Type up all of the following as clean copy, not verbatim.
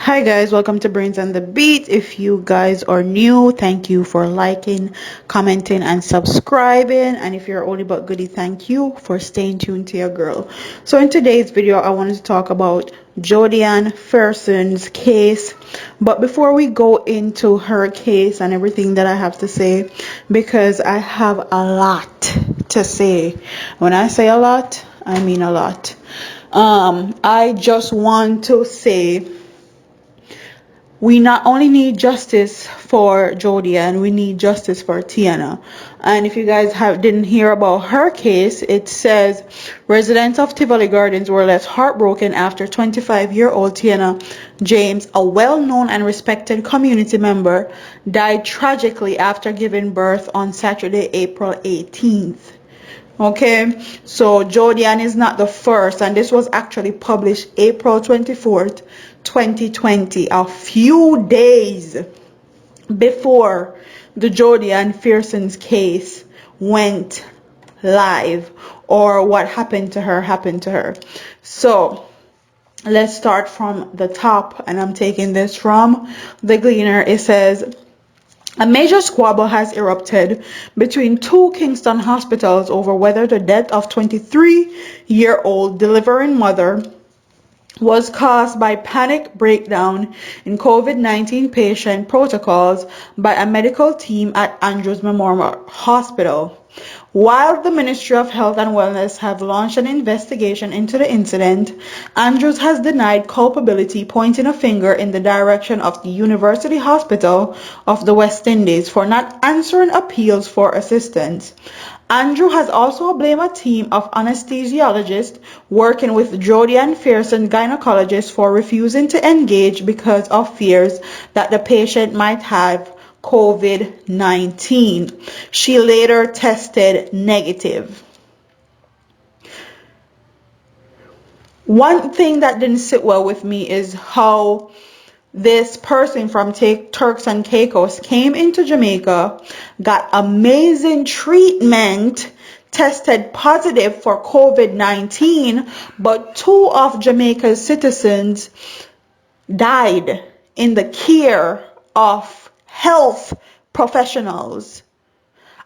Hi guys, welcome to Brains on the Beat. If you guys are new, thank you for liking, commenting, and subscribing. And if you're oldie but goodie, thank you for staying tuned to your girl. So in today's video, I wanted to talk about Jodian Ferson's case. But before we go into her case and everything that I have to say, because I have a lot to say. When I say a lot, I mean a lot. I just want to say we not only need justice for Jodian, we need justice for Tiana. And if you guys didn't hear about her case, it says residents of Tivoli Gardens were left heartbroken after 25-year-old Tiana James, a well-known and respected community member, died tragically after giving birth on Saturday, April 18th. Okay, so Jodian is not the first, and this was actually published April 24th, 2020, a few days before the Jodian Ferson's case went live, or what happened to her. So let's start from the top, and I'm taking this from the Gleaner. It says, a major squabble has erupted between two Kingston hospitals over whether the death of 23-year-old delivering mother was caused by panic breakdown in COVID-19 patient protocols by a medical team at Andrews Memorial Hospital. While the Ministry of Health and Wellness have launched an investigation into the incident, Andrews has denied culpability, pointing a finger in the direction of the University Hospital of the West Indies for not answering appeals for assistance. Andrew has also blamed a team of anesthesiologists working with Jodian Ferson gynecologists for refusing to engage because of fears that the patient might have COVID-19. She later tested negative. One thing that didn't sit well with me is how this person from Turks and Caicos came into Jamaica, got amazing treatment, tested positive for COVID-19, but two of Jamaica's citizens died in the care of health professionals.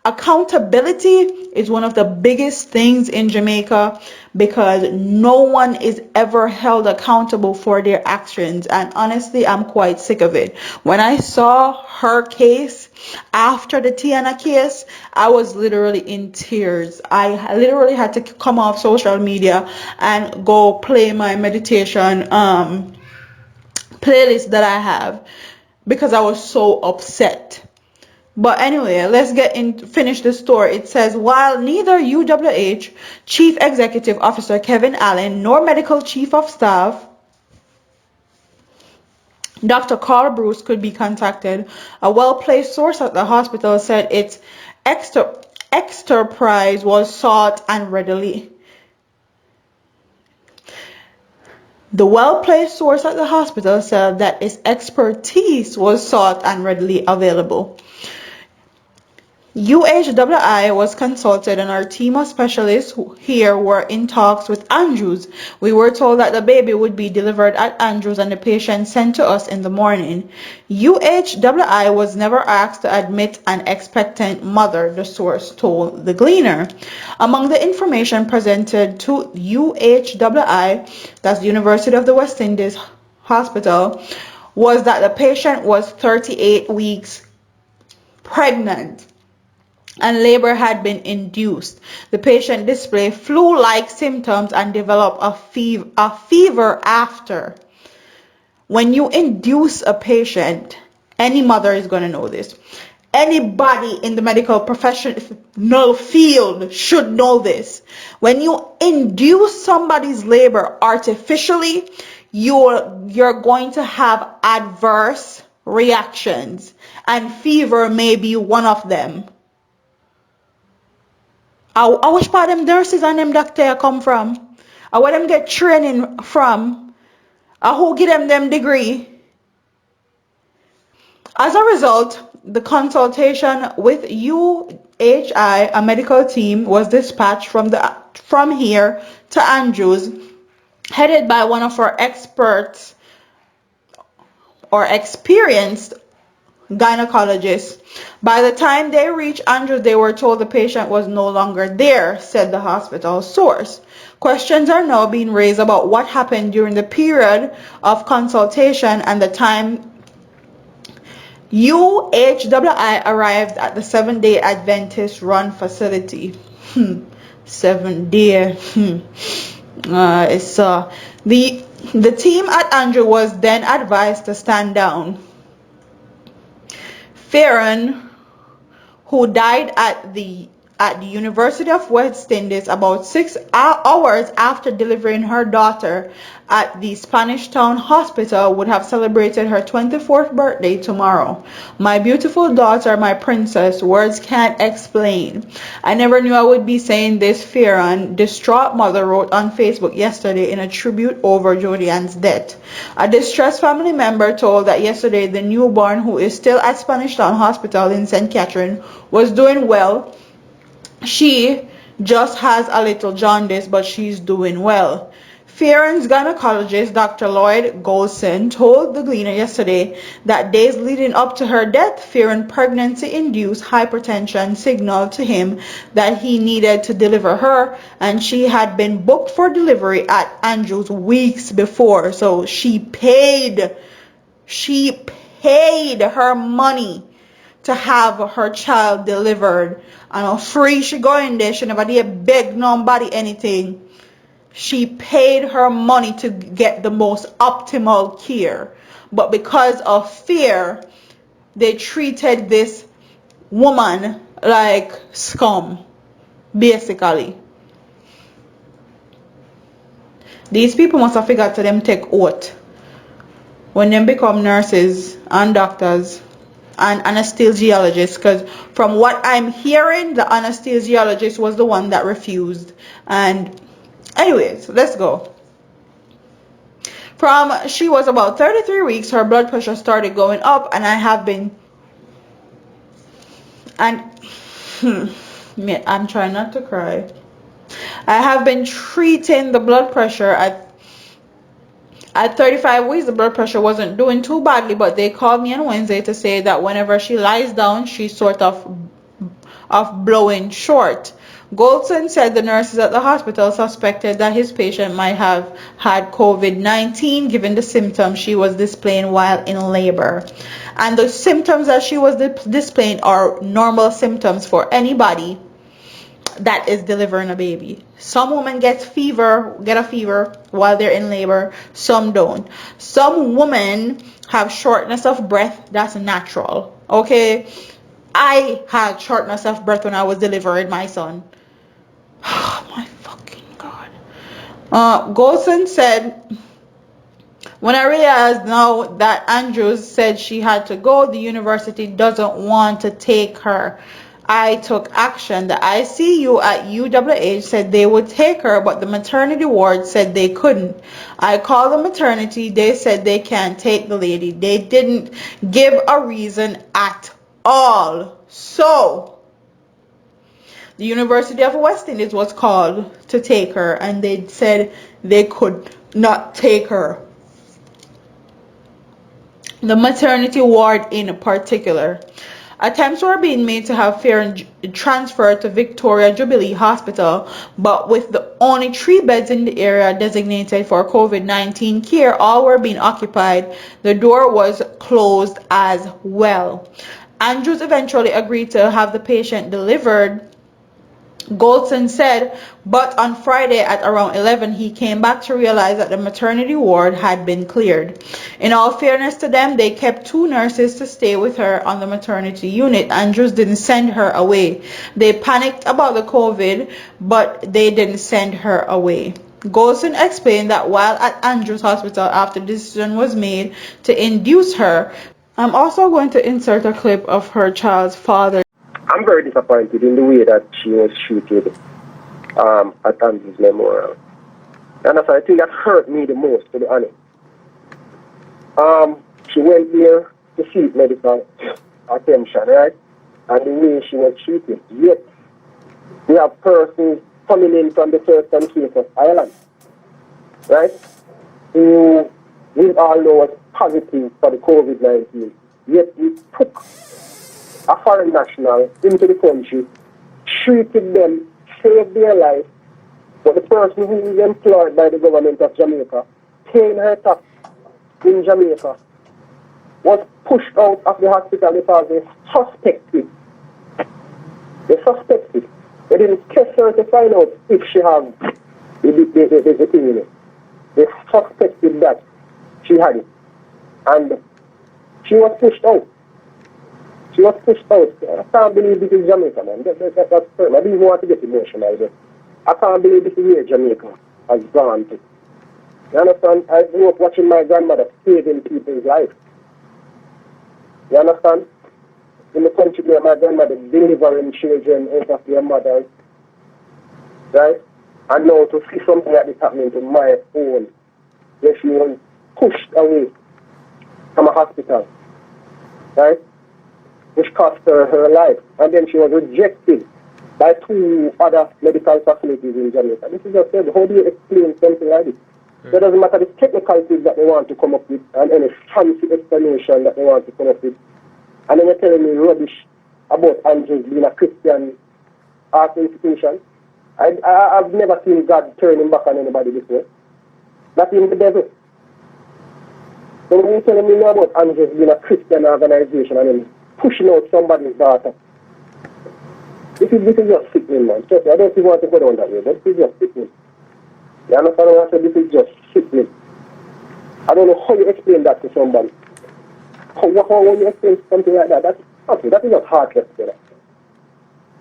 Accountability is one of the biggest things in Jamaica because no one is ever held accountable for their actions, and honestly I'm quite sick of it. When I saw her case after the Tiana case, I was literally in tears. I literally had to come off social media and go play my meditation playlist that I have because I was so upset. But anyway, let's finish the story. It says, while neither UWH Chief Executive Officer Kevin Allen nor Medical Chief of Staff Dr. Carl Bruce could be contacted, a well-placed source at the hospital said its expertise was sought and readily. The well-placed source at the hospital said that its expertise was sought and readily available. UHWI was consulted and our team of specialists here were in talks with Andrews. We were told that the baby would be delivered at Andrews and the patient sent to us in the morning. UHWI was never asked to admit an expectant mother, the source told the Gleaner. Among the information presented to UHWI, that's the University of the West Indies Hospital, was that the patient was 38 weeks pregnant and labor had been induced. The patient displayed flu-like symptoms and developed a fever after. When you induce a patient, any mother is going to know this. Anybody in the medical professional field should know this. When you induce somebody's labor artificially, you're going to have adverse reactions, and fever may be one of them. I wish part them nurses and them doctor come from. Where them get training from. Who give them degree. As a result, the consultation with UHI, a medical team, was dispatched from here to Andrews, headed by one of our experts or experienced gynecologist. By the time they reached Andrews, they were told the patient was no longer there, said the hospital source. Questions are now being raised about what happened during the period of consultation and the time UHWI arrived at the Seventh-day Adventist run facility. 7 day. The team at Andrew was then advised to stand down. Farron, who died at the University of West Indies about 6 hours after delivering her daughter at the Spanish Town Hospital, would have celebrated her 24th birthday tomorrow. My beautiful daughter, my princess, words can't explain. I never knew I would be saying this, Farron, distraught mother, wrote on Facebook yesterday in a tribute over Jodian's death. A distressed family member told that yesterday the newborn, who is still at Spanish Town Hospital in St. Catherine, was doing well. She just has a little jaundice, but she's doing well. Farron's gynecologist, Dr. Lloyd Golson, told the Gleaner yesterday that days leading up to her death, Farron's pregnancy-induced hypertension signaled to him that he needed to deliver her, and she had been booked for delivery at Andrews weeks before. So she paid her money to have her child delivered. And free she going there. She never did beg nobody anything. She paid her money to get the most optimal care. But because of fear, they treated this woman like scum, basically. These people must have figured to them take oath when they become nurses and doctors and anesthesiologist, because from what I'm hearing, the anesthesiologist was the one that refused. And anyways, let's go. From she was about 33 weeks, her blood pressure started going up, and I have been, and I'm trying not to cry. I have been treating the blood pressure at 35 weeks. The blood pressure wasn't doing too badly, but they called me on Wednesday to say that whenever she lies down, she's sort of blowing short. Goldson said the nurses at the hospital suspected that his patient might have had COVID-19 given the symptoms she was displaying while in labor. And the symptoms that she was displaying are normal symptoms for anybody that is delivering a baby. Some women get a fever while they're in labor, some don't. Some women have shortness of breath. That's natural. Okay, I had shortness of breath when I was delivering my son. Oh my fucking god. Golson said, when I realized now that Andrews said she had to go, the university doesn't want to take her. I took action. The ICU at UWH said they would take her, but the maternity ward said they couldn't. I called the maternity. They said they can't take the lady. They didn't give a reason at all. So the University of West Indies was called to take her, and they said they could not take her. The maternity ward in particular. Attempts were being made to have Farron transferred to Victoria Jubilee Hospital, but with the only 3 beds in the area designated for COVID-19 care, all were being occupied. The door was closed as well. Andrews eventually agreed to have the patient delivered, Goldson said, but on Friday at around 11 he came back to realize that the maternity ward had been cleared. In all fairness to them, they kept 2 nurses to stay with her on the maternity unit. Andrews didn't send her away. They panicked about the COVID, but they didn't send her away. Goldson explained that while at Andrews Hospital after the decision was made to induce her. I'm also going to insert a clip of her child's father. I'm very disappointed in the way that she was treated at Andrews Memorial. And that's I think that hurt me the most, to be honest. She went there to seek medical attention, right? And the way she was treated. Yet, we have persons coming in from the first and case of Ireland, right? Who we all know was positive for the COVID-19. Yet we took a foreign national into the country, treated them, saved their life, but the person who is employed by the government of Jamaica, paying her tax in Jamaica, was pushed out of the hospital because they suspected. They didn't test her to find out if she had the thing in it. They suspected that she had it. And she was pushed out. She was pushed out. I can't believe this is Jamaica, man. That's firm. I didn't even want to get emotional, but I can't believe this is where Jamaica has gone to. You understand? I grew up watching my grandmother saving people's lives. You understand? In the country where my grandmother delivering children out of their mothers. Right? And now to see something like this happening to my own, where she was pushed away from a hospital. Right? Which cost her life. And then she was rejected by 2 other medical facilities in Jamaica. This is just said, how do you explain something like this? It doesn't matter the technicalities that they want to come up with and any fancy explanation that they want to come up with. And then you're telling me rubbish about Andrews being a Christian art institution. I've never seen God turning back on anybody before. Not even the devil. So when you're telling me about Andrews being a Christian organization and then pushing out somebody's daughter, this is just sickening, man. Trust me, I don't even want to go down that way, but this is just sickening. You understand what I said? This is just sickening. I don't know how you explain that to somebody. How you explain something like that? That is not heartless, brother.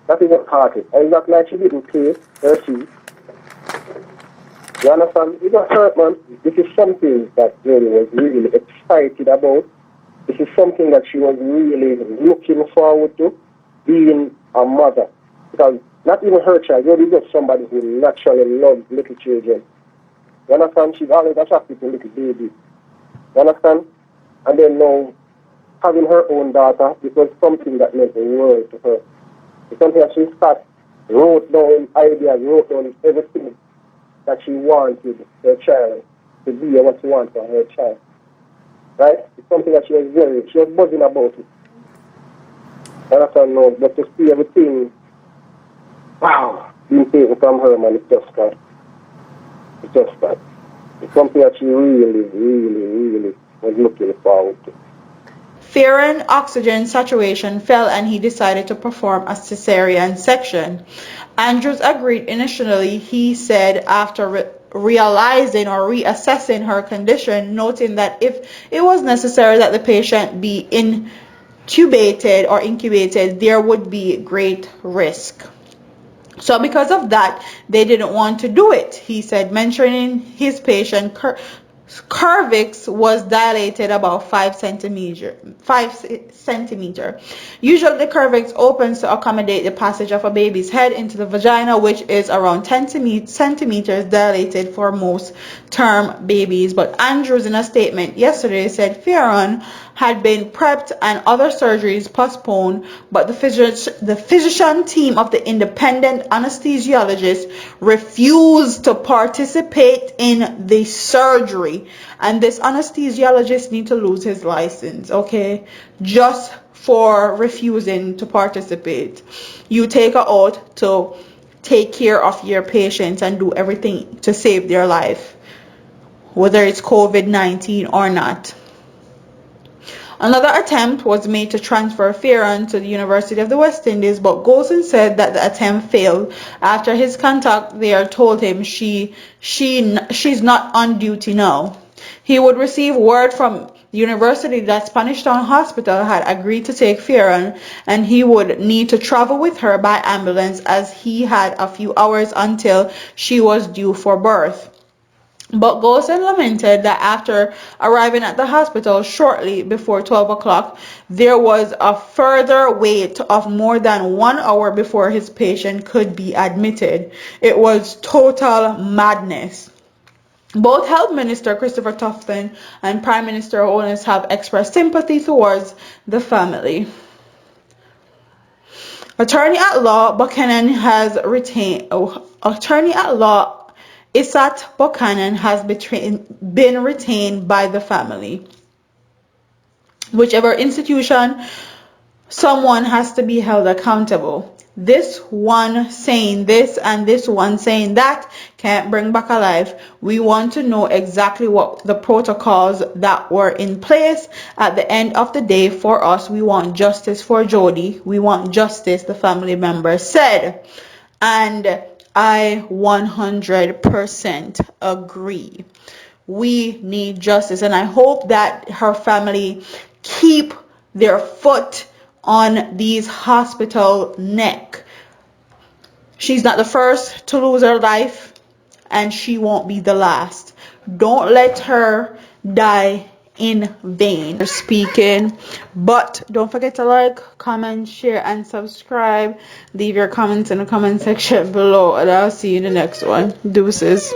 That is not heartless. And it's not like she didn't pay her fee. You understand? It got hurt, man. This is something that Jodie was really excited about. This is something that she was really looking forward to, being a mother. Because not even her child, Jodie is just somebody who naturally loves little children. You understand? She's always attracted to little babies. You understand? And then now, having her own daughter, it was something that meant the world to her. It's something that she wrote down ideas, wrote down everything that she wanted her child to be and what she wanted for her child. Right? It's something that she was buzzing about it. And I thought, no, but to see everything, wow, being taken from her, man, it's just that. It's just that. It's something that she really was looking forward to. Fearing oxygen saturation fell and he decided to perform a cesarean section. Andrews agreed initially, he said, after realizing or reassessing her condition, noting that if it was necessary that the patient be intubated or incubated, there would be great risk. So because of that, they didn't want to do it, he said, mentioning his patient cervix was dilated about 5 centimeter. Usually the cervix opens to accommodate the passage of a baby's head into the vagina, which is around 10 centimeters dilated for most term babies. But Andrews, in a statement yesterday, said Fearon had been prepped and other surgeries postponed, but the physician team of the independent anesthesiologist refused to participate in the surgery. And this anesthesiologist need to lose his license, okay? Just for refusing to participate. You take an oath to take care of your patients and do everything to save their life, whether it's COVID-19 or not. Another attempt was made to transfer Fearon to the University of the West Indies, but Golson said that the attempt failed after his contact there told him she's not on duty now. He would receive word from the university that Spanish Town Hospital had agreed to take Fearon, and he would need to travel with her by ambulance as he had a few hours until she was due for birth. But Golson lamented that after arriving at the hospital shortly before 12 o'clock, there was a further wait of more than 1 hour before his patient could be admitted. It was total madness. Both Health Minister Christopher Tufton and Prime Minister Owens have expressed sympathy towards the family. Attorney at law Isat Buchanan has been retained by the family. Whichever institution, someone has to be held accountable. This one saying this and this one saying that can't bring back a life. We want to know exactly what the protocols that were in place. At the end of the day, for us, we want justice for Jodi. We want justice, the family member said. And I 100% agree. We need justice, and I hope that her family keep their foot on these hospital neck. She's not the first to lose her life, and she won't be the last. Don't let her die in vain. Speaking, but don't forget to like, comment, share, and subscribe. Leave your comments in the comment section below, and I'll see you in the next one. Deuces.